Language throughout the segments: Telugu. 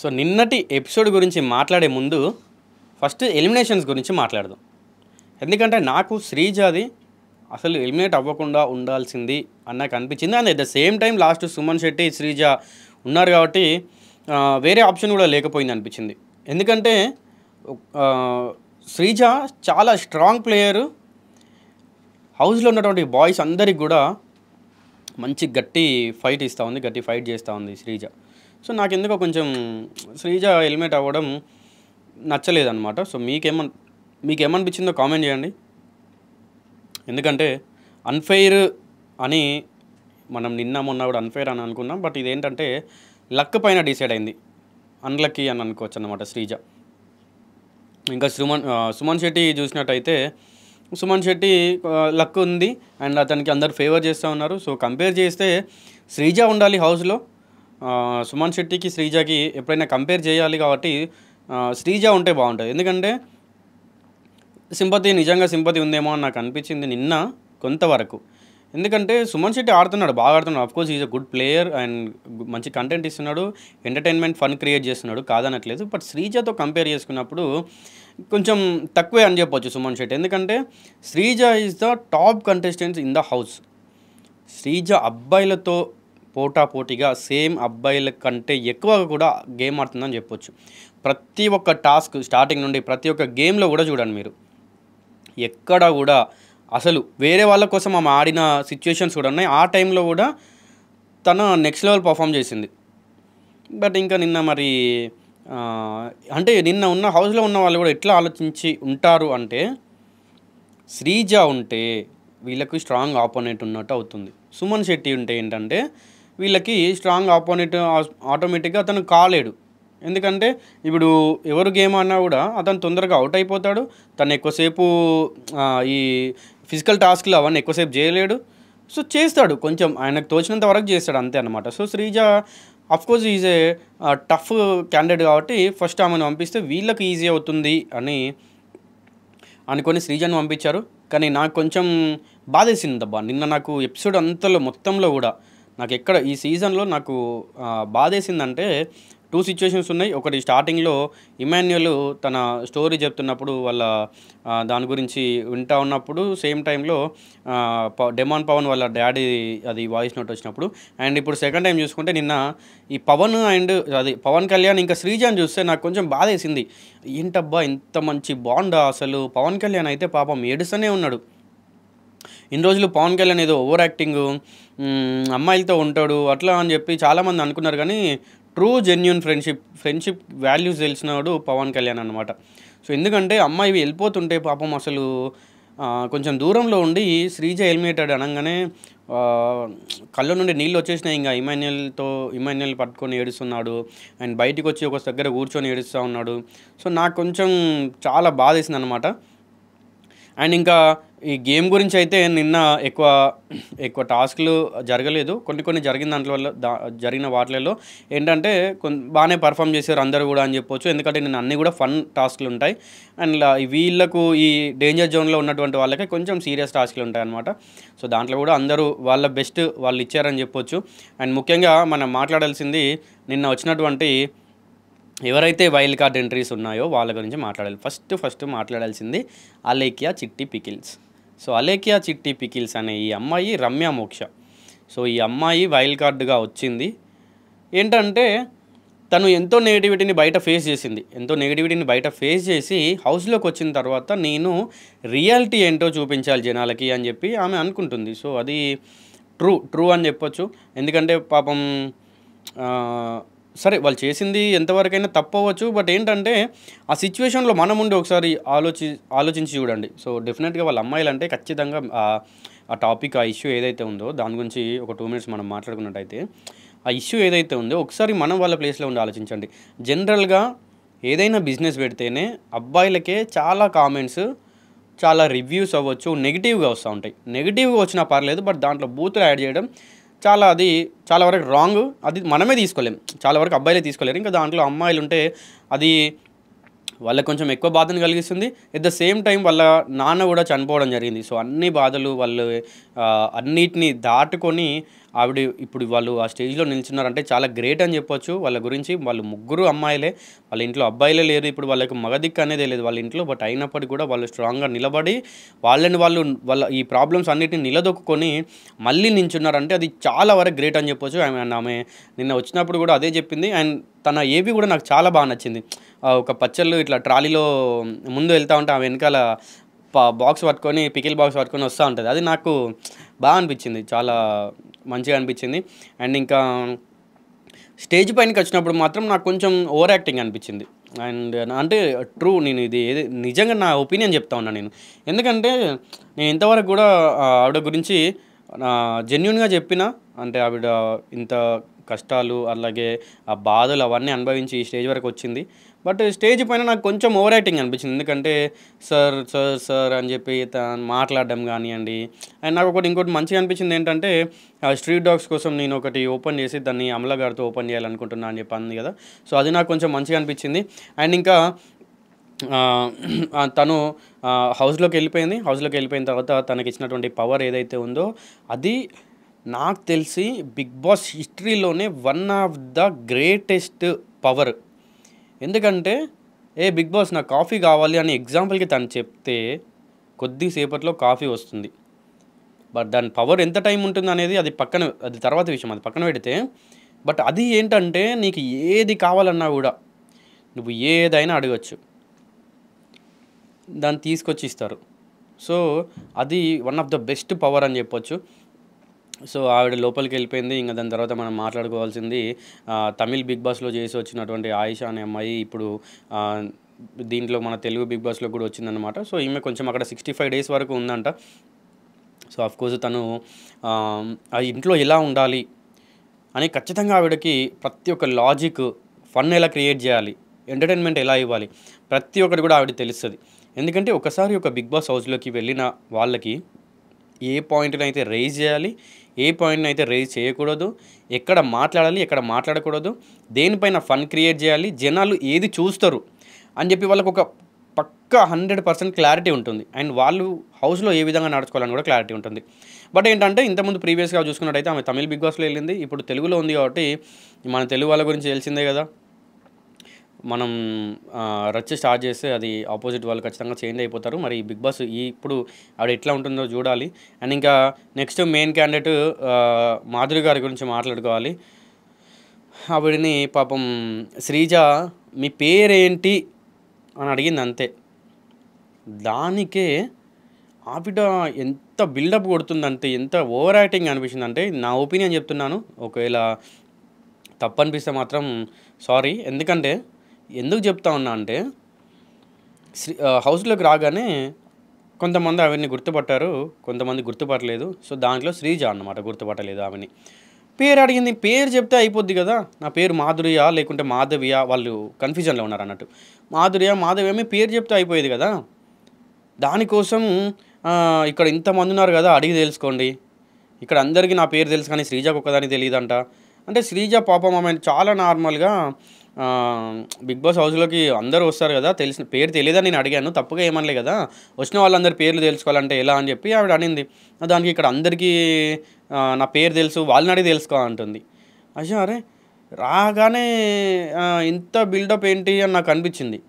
సో నిన్నటి ఎపిసోడ్ గురించి మాట్లాడే ముందు ఫస్ట్ ఎలిమినేషన్స్ గురించి మాట్లాడదాం. ఎందుకంటే నాకు శ్రీజాది అసలు ఎలిమినేట్ అవ్వకుండా ఉండాల్సింది అని నాకు అనిపించింది. And at the same time last Suman Shetty Sreeja ఉన్నారు కాబట్టి వేరే ఆప్షన్ కూడా లేకపోయింది అనిపించింది. ఎందుకంటే శ్రీజ చాలా స్ట్రాంగ్ ప్లేయరు. హౌస్లో ఉన్నటువంటి బాయ్స్ అందరికి కూడా మంచి గట్టి ఫైట్ ఇస్తూ ఉంది, గట్టి ఫైట్ చేస్తూ ఉంది శ్రీజ. సో నాకు ఎందుకో కొంచెం శ్రీజ ఎలిమినేట్ అవ్వడం నచ్చలేదన్నమాట. సో మీకేమనిపించిందో కామెంట్ చేయండి. ఎందుకంటే అన్ఫెయిర్ అని మనం నిన్న మొన్న కూడా అన్ఫెయిర్ అని అనుకున్నాం, బట్ ఇదేంటంటే లక్ పైన డిసైడ్ అయింది, అన్లక్కీ అని అనుకోవచ్చు అన్నమాట శ్రీజ. ఇంకా సుమన్ శెట్టి చూసినట్టయితే సుమన్ శెట్టి లక్ ఉంది అండ్ అతనికి అందరు ఫేవర్ చేస్తూ ఉన్నారు. సో కంపేర్ చేస్తే శ్రీజ ఉండాలి హౌస్లో, సుమన్ శెట్టికి శ్రీజకి ఎప్పుడైనా కంపేర్ చేయాలి కాబట్టి శ్రీజ ఉంటే బాగుంటుంది. ఎందుకంటే నిజంగా సింపతి ఉందేమో అని నాకు అనిపించింది నిన్న కొంతవరకు. ఎందుకంటే సుమన్ శెట్టి ఆడుతున్నాడు, బాగా ఆడుతున్నాడు. Of course is a good player and మంచి కంటెంట్ ఇస్తున్నాడు, ఎంటర్టైన్మెంట్ ఫన్ క్రియేట్ చేస్తున్నాడు, కాదనట్లేదు. బట్ శ్రీజతో కంపేర్ చేసుకున్నప్పుడు కొంచెం తక్కువే అని చెప్పొచ్చు సుమన్ శెట్టి. ఎందుకంటే Sreeja is the top contestants in the house. Sreeja అబ్బాయిలతో పోటాపోటీగా సేమ్ అబ్బాయిల కంటే ఎక్కువగా కూడా గేమ్ ఆడుతుందని చెప్పొచ్చు. ప్రతి ఒక్క టాస్క్ స్టార్టింగ్ నుండి ప్రతి ఒక్క గేమ్లో కూడా చూడండి మీరు, ఎక్కడ కూడా అసలు వేరే వాళ్ళ కోసం ఆమె ఆడిన సిచ్యువేషన్స్ కూడా ఉన్నాయి. ఆ టైంలో కూడా తన నెక్స్ట్ లెవెల్ పర్ఫామ్ చేసింది. బట్ ఇంకా నిన్న మరి అంటే నిన్న ఉన్న హౌస్లో ఉన్న వాళ్ళు కూడా ఎట్లా ఆలోచించి ఉంటారు అంటే, శ్రీజ ఉంటే వీళ్ళకి స్ట్రాంగ్ ఆపోనెంట్ ఉన్నట్టు అవుతుంది. సుమన్ శెట్టి ఉంటే ఏంటంటే వీళ్ళకి స్ట్రాంగ్ ఆపోనెంట్ ఆటోమేటిక్గా అతను కాలేడు. ఎందుకంటే ఇప్పుడు ఎవరు గేమ్ అన్నా కూడా అతను తొందరగా అవుట్ అయిపోతాడు. తను ఎక్కువసేపు ఈ ఫిజికల్ టాస్క్లు అవన్నీ ఎక్కువసేపు చేయలేడు. సో చేస్తాడు, కొంచెం ఆయనకు తోచినంత వరకు చేస్తాడు, అంతే అనమాట. So Sreeja of course is a tough candidate కాబట్టి ఫస్ట్ ఆమెను పంపిస్తే వీళ్ళకి ఈజీ అవుతుంది అని అనుకొని శ్రీజను పంపించారు. కానీ నాకు కొంచెం బాధేసిందబ్బా నిన్న. నాకు ఎపిసోడ్ మొత్తంలో కూడా నాకు ఎక్కడ ఈ సీజన్లో నాకు బాధేసిందంటే 2 సిచ్యువేషన్స్ ఉన్నాయి. ఒకటి స్టార్టింగ్లో ఇమాన్యుయల్ తన స్టోరీ చెప్తున్నప్పుడు వాళ్ళ దాని గురించి వింటా ఉన్నప్పుడు, సేమ్ టైంలో డెమాన్ పవన్ వాళ్ళ డాడీ అది వాయిస్ నోట్ వచ్చినప్పుడు, అండ్ ఇప్పుడు సెకండ్ టైం చూసుకుంటే నిన్న ఈ పవన్ అండ్ పవన్ కళ్యాణ్ ఇంకా శ్రీజాన్ చూస్తే నాకు కొంచెం బాధేసింది. ఏంటబ్బా ఇంత మంచి బాండా అసలు. పవన్ కళ్యాణ్ అయితే పాపం ఏడుస్తూనే ఉన్నాడు. ఇన్ని రోజులు పవన్ కళ్యాణ్ ఏదో ఓవర్ యాక్టింగ్, అమ్మాయిలతో ఉంటాడు అట్లా అని చెప్పి చాలామంది అనుకున్నారు. కానీ ట్రూ జెన్యూన్ ఫ్రెండ్షిప్ వాల్యూస్ తెలిసినాడు పవన్ కళ్యాణ్ అనమాట. సో ఎందుకంటే అమ్మాయి వెళ్ళిపోతుంటే పాపం అసలు కొంచెం దూరంలో ఉండి శ్రీజ ఎలిమినేటెడ్ అనగానే కళ్ళ నుండి నీళ్ళు వచ్చేసినాయి. ఇంకా ఇమాన్యుయల్ పట్టుకొని ఏడుస్తున్నాడు అండ్ బయటికి వచ్చి ఒక దగ్గర కూర్చొని ఏడుస్తూ ఉన్నాడు. సో నాకు కొంచెం చాలా బాధ వేసింది అనమాట. అండ్ ఇంకా ఈ గేమ్ గురించి అయితే నిన్న ఎక్కువ టాస్క్లు జరగలేదు. కొన్ని జరిగిన జరిగిన వాటిలలో ఏంటంటే బాగానే పర్ఫామ్ చేశారు అందరూ కూడా అని చెప్పొచ్చు. ఎందుకంటే నిన్న అన్నీ కూడా ఫన్ టాస్క్లు ఉంటాయి అండ్ వీళ్ళకు ఈ డేంజర్ జోన్లో ఉన్నటువంటి వాళ్ళకి కొంచెం సీరియస్ టాస్క్లు ఉంటాయి అన్నమాట. సో దాంట్లో కూడా అందరూ వాళ్ళ బెస్ట్ వాళ్ళు ఇచ్చారని చెప్పొచ్చు. అండ్ ముఖ్యంగా మనం మాట్లాడాల్సింది నిన్న వచ్చినటువంటి ఎవరైతే వైల్డ్ కార్డ్ ఎంట్రీస్ ఉన్నాయో వాళ్ళ గురించి మాట్లాడాలి. ఫస్ట్ మాట్లాడాల్సింది అలేఖ్య చిట్టి పికిల్స్. సో అలేఖ్య చిట్టి పికిల్స్ అనే ఈ అమ్మాయి రమ్య మోక్ష. సో ఈ అమ్మాయి వైల్డ్ కార్డ్గా వచ్చింది. ఏంటంటే తను ఎంతో నెగిటివిటీని బయట ఫేస్ చేసి హౌస్లోకి వచ్చిన తర్వాత నేను రియాలిటీ ఏంటో చూపించాలి జనాలకి అని చెప్పి ఆమె అనుకుంటుంది. సో అది ట్రూ అని చెప్పొచ్చు. ఎందుకంటే పాపం సరే వాళ్ళు చేసింది ఎంతవరకైనా తప్పవచ్చు, బట్ ఏంటంటే ఆ సిచ్యువేషన్లో మనం ఉండి ఒకసారి ఆలోచించి చూడండి. సో డెఫినెట్గా వాళ్ళ అమ్మాయిలు అంటే ఖచ్చితంగా ఆ టాపిక్, ఆ ఇష్యూ ఏదైతే ఉందో దాని గురించి ఒక 2 మినిట్స్ మనం మాట్లాడుకున్నట్టయితే, ఆ ఇష్యూ ఏదైతే ఉందో ఒకసారి మనం వాళ్ళ ప్లేస్లో ఉండి ఆలోచించండి. జనరల్గా ఏదైనా బిజినెస్ పెడితేనే అబ్బాయిలకే చాలా కామెంట్స్, చాలా రివ్యూస్ అవ్వచ్చు నెగిటివ్గా వస్తూ ఉంటాయి. నెగిటివ్గా వచ్చినా పర్లేదు, బట్ దాంట్లో బూతులు యాడ్ చేయడం చాలా వరకు రాంగ్. అది మనమే తీసుకోలేం, చాలా వరకు అబ్బాయిలే తీసుకోలేరు. ఇంకా దాంట్లో అమ్మాయిలు ఉంటే అది వాళ్ళకి కొంచెం ఎక్కువ బాధను కలిగిస్తుంది. ఎట్ ద సేమ్ టైం వాళ్ళ నాన్న కూడా చనిపోవడం జరిగింది. సో అన్ని బాధలు వాళ్ళు అన్నిటినీ దాటుకొని ఆవిడ ఇప్పుడు వాళ్ళు ఆ స్టేజ్‌లో నిల్చున్నారంటే చాలా గ్రేట్ అని చెప్పొచ్చు. వాళ్ళ గురించి వాళ్ళు ముగ్గురు అమ్మాయిలే. వాళ్ళ ఇంట్లో అబ్బాయిలే లేరు. ఇప్పుడు వాళ్ళకి మగ దిక్కు అనేదే లేదు వాళ్ళ ఇంట్లో. బట్ అయినప్పటికి కూడా వాళ్ళు స్ట్రాంగ్‌గా నిలబడి వాళ్ళ ఈ ప్రాబ్లమ్స్ అన్నిటిని నిలదొక్కుకొని మళ్ళీ నించున్నారంటే అది చాలా వరకు గ్రేట్ అని చెప్పొచ్చు. అండ్ ఆమె నిన్న వచ్చినప్పుడు కూడా అదే చెప్పింది. అండ్ తన ఏవి కూడా నాకు చాలా బాగా నచ్చింది. ఒక పచ్చళ్ళు ఇట్లా ట్రాలీలో ముందు వెళ్తా ఉంటే ఆమె వెనకాల బాక్స్ పట్టుకొని పికిల్ బాక్స్ పట్టుకొని వస్తూ ఉంటుంది. అది నాకు బాగా అనిపించింది. చాలా మంచిగా అనిపించింది. అండ్ ఇంకా స్టేజ్ పైనకి వచ్చినప్పుడు మాత్రం నాకు కొంచెం ఓవర్ యాక్టింగ్ అనిపించింది. అండ్ అంటే ట్రూ నేను ఇది ఏది నిజంగా నా ఒపీనియన్ చెప్తా ఉన్నా నేను. ఎందుకంటే నేను ఇంతవరకు కూడా ఆవిడ గురించి జెన్యూన్గా చెప్పిన అంటే ఆవిడ ఇంత కష్టాలు అలాగే ఆ బాధలు అవన్నీ అనుభవించి ఈ స్టేజ్ వరకు వచ్చింది. బట్ స్టేజ్ పైన నాకు కొంచెం ఓవర్ యాక్టింగ్ అనిపించింది. ఎందుకంటే సార్ సార్ సార్ అని చెప్పి మాట్లాడడం కానివ్వండి. అండ్ నాకు ఇంకోటి మంచిగా అనిపించింది ఏంటంటే స్ట్రీట్ డాగ్స్ కోసం నేను ఒకటి ఓపెన్ చేసి దాన్ని అమలా గారితో ఓపెన్ చేయాలనుకుంటున్నా అని చెప్పి అంది కదా. సో అది నాకు కొంచెం మంచిగా అనిపించింది. అండ్ ఇంకా తను హౌస్లోకి వెళ్ళిపోయింది. హౌస్లోకి వెళ్ళిపోయిన తర్వాత తనకి ఇచ్చినటువంటి పవర్ ఏదైతే ఉందో అది నాకు తెలిసి బిగ్ బాస్ హిస్టరీలోనే one of the greatest power. ఎందుకంటే బిగ్ బాస్ నాకు కాఫీ కావాలి అని ఎగ్జాంపుల్కి తను చెప్తే కొద్దిసేపట్లో కాఫీ వస్తుంది. బట్ దాని పవర్ ఎంత టైం ఉంటుంది అనేది అది తర్వాత విషయం, అది పక్కన పెడితే. బట్ అది ఏంటంటే నీకు ఏది కావాలన్నా కూడా నువ్వు ఏదైనా అడగచ్చు, దాన్ని తీసుకొచ్చి ఇస్తారు. సో అది one of the best power అని చెప్పొచ్చు. సో ఆవిడ లోపలికి వెళ్ళిపోయింది. ఇంకా దాని తర్వాత మనం మాట్లాడుకోవాల్సింది తమిళ్ బిగ్ బాస్లో చేసి వచ్చినటువంటి ఆయిషా అనే అమ్మాయి ఇప్పుడు దీంట్లో మన తెలుగు బిగ్ బాస్లో కూడా వచ్చిందనమాట. సో ఈమె కొంచెం అక్కడ 65 డేస్ వరకు ఉందంట. సో అఫ్కోర్స్ తను ఆ ఇంట్లో ఎలా ఉండాలి అని ఖచ్చితంగా ఆవిడకి ప్రతి ఒక్క లాజిక్, ఫన్ ఎలా క్రియేట్ చేయాలి, ఎంటర్టైన్మెంట్ ఎలా ఇవ్వాలి, ప్రతి ఒక్కటి కూడా ఆవిడ తెలుస్తుంది. ఎందుకంటే ఒకసారి ఒక బిగ్ బాస్ హౌస్లోకి వెళ్ళిన వాళ్ళకి ఏ పాయింట్ని అయితే రైజ్ చేయాలి, ఏ పాయింట్ని అయితే రైజ్ చేయకూడదు, ఎక్కడ మాట్లాడాలి, ఎక్కడ మాట్లాడకూడదు, దేనిపైన ఫన్ క్రియేట్ చేయాలి, జనాలు ఏది చూస్తారు అని చెప్పి వాళ్ళకు ఒక పక్కా 100% క్లారిటీ ఉంటుంది. అండ్ వాళ్ళు హౌస్లో ఏ విధంగా నడుచుకోవాలని కూడా క్లారిటీ ఉంటుంది. బట్ ఏంటంటే ఇంతకుముందు ప్రీవియస్గా చూసుకున్నట్టయితే ఆమె తమిళ్ బిగ్ బాస్లో వెళ్ళింది. ఇప్పుడు తెలుగులో ఉంది కాబట్టి మన తెలుగు వాళ్ళ గురించి తెలిసిందే కదా. మనం రచ్చ స్టార్ట్ చేస్తే అది ఆపోజిట్ వాళ్ళు ఖచ్చితంగా చేంజ్ అయిపోతారు. మరి బిగ్ బాస్ ఇప్పుడు ఆవిడ ఎట్లా ఉంటుందో చూడాలి. అండ్ ఇంకా నెక్స్ట్ మెయిన్ క్యాండిడేట్ మాధురి గారి గురించి మాట్లాడుకోవాలి. ఆవిడని పాపం శ్రీజ మీ పేరేంటి అని అడిగింది అంతే. దానికే ఆవిడ ఎంత బిల్డప్ కొడుతుందంటే, ఎంత ఓవర్ యాక్టింగ్ అనిపించింది అంటే, నా ఒపీనియన్ చెప్తున్నాను. ఒకవేళ తప్పనిపిస్తే మాత్రం సారీ. ఎందుకు చెప్తా ఉన్నా అంటే హౌస్లోకి రాగానే కొంతమంది ఆవిడని గుర్తుపట్టారు, కొంతమంది గుర్తుపట్టలేదు. సో దాంట్లో శ్రీజ అన్నమాట గుర్తుపట్టలేదు ఆమెని. పేరు అడిగింది, పేరు చెప్తే అయిపోద్ది కదా. నా పేరు మాధురియా లేకుంటే మాధవియా, వాళ్ళు కన్ఫ్యూజన్లో ఉన్నారు అన్నట్టు. మాధవి ఏమి పేరు చెప్తే అయిపోయేది కదా. దానికోసం ఇక్కడ ఇంతమంది ఉన్నారు కదా, అడిగి తెలుసుకోండి. ఇక్కడ అందరికీ నా పేరు తెలుసు కానీ శ్రీజకు ఒక్కదానికి తెలియదంట. అంటే శ్రీజ పాపం ఆమె చాలా నార్మల్గా బిగ్ బాస్ హౌస్లోకి అందరూ వస్తారు కదా, తెలిసిన పేరు తెలియదని నేను అడిగాను, తప్పుగా ఏమనలే కదా, వచ్చిన వాళ్ళందరి పేర్లు తెలుసుకోవాలంటే ఎలా అని చెప్పి ఆవిడ అనింది. దానికి ఇక్కడ అందరికీ నా పేరు తెలుసు, వాళ్ళని అడిగి తెలుసుకోవాలంటుంది. అరే రాగానే ఇంత బిల్డప్ ఏంటి అని నాకు అనిపించింది.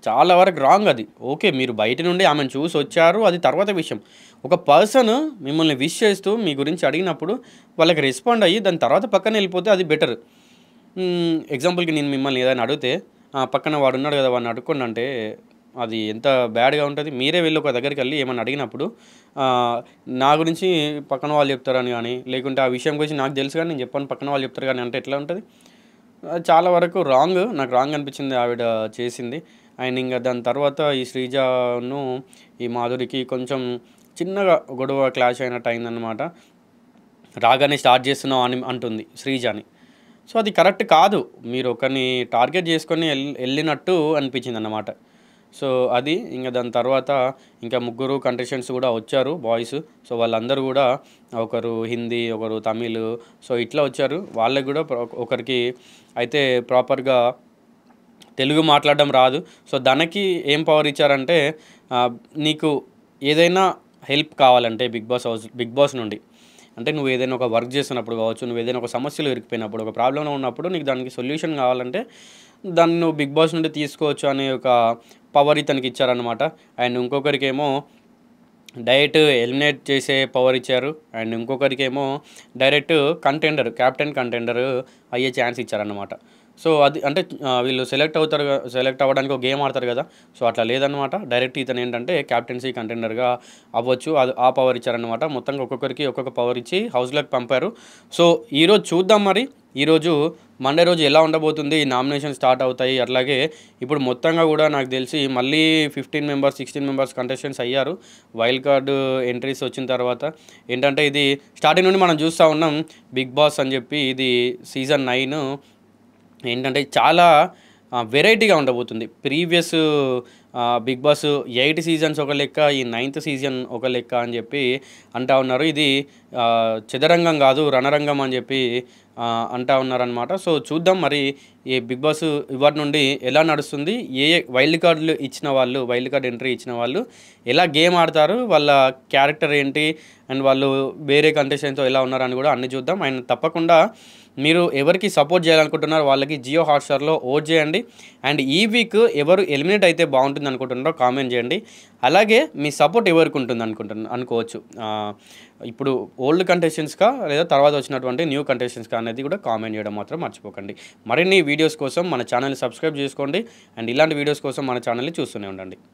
చాలా వరకు రాంగ్ అది. ఓకే, మీరు బయట నుండి ఆమెను చూసి వచ్చారు, అది తర్వాత విషయం. ఒక పర్సన్ మిమ్మల్ని విష్ చేస్తూ మీ గురించి అడిగినప్పుడు వాళ్ళకి రెస్పాండ్ అయ్యి దాని తర్వాత పక్కన వెళ్ళిపోతే అది బెటర్. ఎగ్జాంపుల్కి నేను మిమ్మల్ని ఏదైనా అడిగితే పక్కన వాడు ఉన్నాడు కదా, వాడిని అడుక్కోండి అంటే అది ఎంత బ్యాడ్గా ఉంటుంది. మీరే వెళ్ళి ఒక దగ్గరికి వెళ్ళి ఏమన్నా అడిగినప్పుడు నా గురించి పక్కన వాళ్ళు చెప్తారని కానీ, లేకుంటే ఆ విషయం గురించి నాకు తెలుసు కానీ నేను చెప్పాను పక్కన వాళ్ళు చెప్తారు కానీ అంటే ఎట్లా ఉంటుంది. చాలా వరకు నాకు రాంగ్ అనిపించింది ఆవిడ చేసింది. అండ్ ఇంకా దాని తర్వాత ఈ శ్రీజను ఈ మాధురికి కొంచెం చిన్నగా గొడవ క్లాష్ అయినట్టు అయిందన్నమాట. రాగానే స్టార్ట్ చేస్తున్నావు అని అంటుంది శ్రీజని. సో అది కరెక్ట్ కాదు. మీరు ఒకరిని టార్గెట్ చేసుకొని వెళ్ళినట్టు అనిపించింది అన్నమాట. సో అది ఇంకా దాని తర్వాత ఇంకా ముగ్గురు కంటెస్టెంట్స్ కూడా వచ్చారు, బాయ్స్. సో వాళ్ళందరూ కూడా ఒకరు హిందీ, ఒకరు తమిళ్, సో ఇట్లా వచ్చారు. వాళ్ళకి కూడా ఒకరికి అయితే ప్రాపర్గా తెలుగు మాట్లాడడం రాదు. సో దానికి ఏం పవర్ ఇచ్చారంటే, నీకు ఏదైనా హెల్ప్ కావాలంటే బిగ్ బాస్ నుండి అంటే నువ్వు ఏదైనా ఒక వర్క్ చేస్తున్నప్పుడు కావచ్చు, నువ్వు ఏదైనా ఒక సమస్యలో ఇరుక్కుపోయినప్పుడు, ఒక ప్రాబ్లంలో ఉన్నప్పుడు నీకు దానికి సొల్యూషన్ కావాలంటే దాన్ని నువ్వు బిగ్ బాస్ నుండి తీసుకోవచ్చు అనే ఒక పవర్ ఇతనికి ఇచ్చారనమాట. అండ్ ఇంకొకరికేమో డైరెక్ట్ ఎలిమినేట్ చేసే పవర్ ఇచ్చారు. అండ్ ఇంకొకరికేమో డైరెక్ట్ కెప్టెన్ కంటెండర్ అయ్యే ఛాన్స్ ఇచ్చారన్నమాట. సో అది అంటే వీళ్ళు సెలెక్ట్ అవ్వడానికి ఒక గేమ్ ఆడతారు కదా! సో అట్లా లేదనమాట. డైరెక్ట్ ఇతను ఏంటంటే క్యాప్టెన్సీ కంటెండర్‌గా అవ్వచ్చు. అది ఆ పవర్ ఇచ్చారనమాట. మొత్తంగా ఒక్కొక్కరికి ఒక్కొక్క పవర్ ఇచ్చి హౌస్‌లోకి పంపారు. సో ఈరోజు చూద్దాం మరి. ఈరోజు మండే రోజు ఎలా ఉండబోతుంది? నామినేషన్ స్టార్ట్ అవుతాయి. అట్లాగే ఇప్పుడు మొత్తంగా కూడా నాకు తెలిసి మళ్ళీ 15 మెంబర్స్, 16 మెంబర్స్ కంటెస్టెంట్స్ అయ్యారు. వైల్డ్ కార్డ్ ఎంట్రీస్ వచ్చిన తర్వాత ఏంటంటే ఇది స్టార్టింగ్ నుండి మనం చూస్తూ ఉన్నాం. బిగ్ బాస్ అని చెప్పి ఇది సీజన్ 9 ఏంటంటే చాలా వెరైటీగా ఉండబోతుంది. ప్రీవియస్ బిగ్ బాస్ 8 సీజన్స్ ఒక లెక్క, ఈ 9th సీజన్ ఒక లెక్క అని చెప్పి అంటా ఉన్నారు. ఇది చదరంగం కాదు రణరంగం అని చెప్పి అంటా ఉన్నారనమాట. సో చూద్దాం మరి ఈ బిగ్ బాస్ ఇవాటి నుండి ఎలా నడుస్తుంది, ఏ వైల్డ్ కార్డ్ ఎంట్రీ ఇచ్చిన వాళ్ళు ఎలా గేమ్ ఆడతారు, వాళ్ళ క్యారెక్టర్ ఏంటి, అండ్ వాళ్ళు వేరే కంటెస్టెంట్తో ఎలా ఉన్నారని కూడా అన్నీ చూద్దాం. అండ్ తప్పకుండా మీరు ఎవరికి సపోర్ట్ చేయాలనుకుంటున్నారో వాళ్ళకి జియో హాట్‌స్టార్‌లో ఓట్ చేయండి. అండ్ ఈ వీక్ ఎవరు ఎలిమినేట్ అయితే బాగుంటుంది అనుకుంటున్నారో కామెంట్ చేయండి. అలాగే మీ సపోర్ట్ ఎవరికి ఉంటుంది అనుకోవచ్చు. ఇప్పుడు ఓల్డ్ కంటెస్టెంట్స్‌కా లేదా తర్వాత వచ్చినటువంటి న్యూ కంటెస్టెంట్స్‌కా అనేది కూడా కామెంట్ చేయడం మాత్రం మర్చిపోకండి. మరిన్ని వీడియోస్ కోసం మన ఛానల్‌ని సబ్స్క్రైబ్ చేసుకోండి. అండ్ ఇలాంటి వీడియోస్ కోసం మన ఛానల్‌ని చూస్తూనే ఉండండి.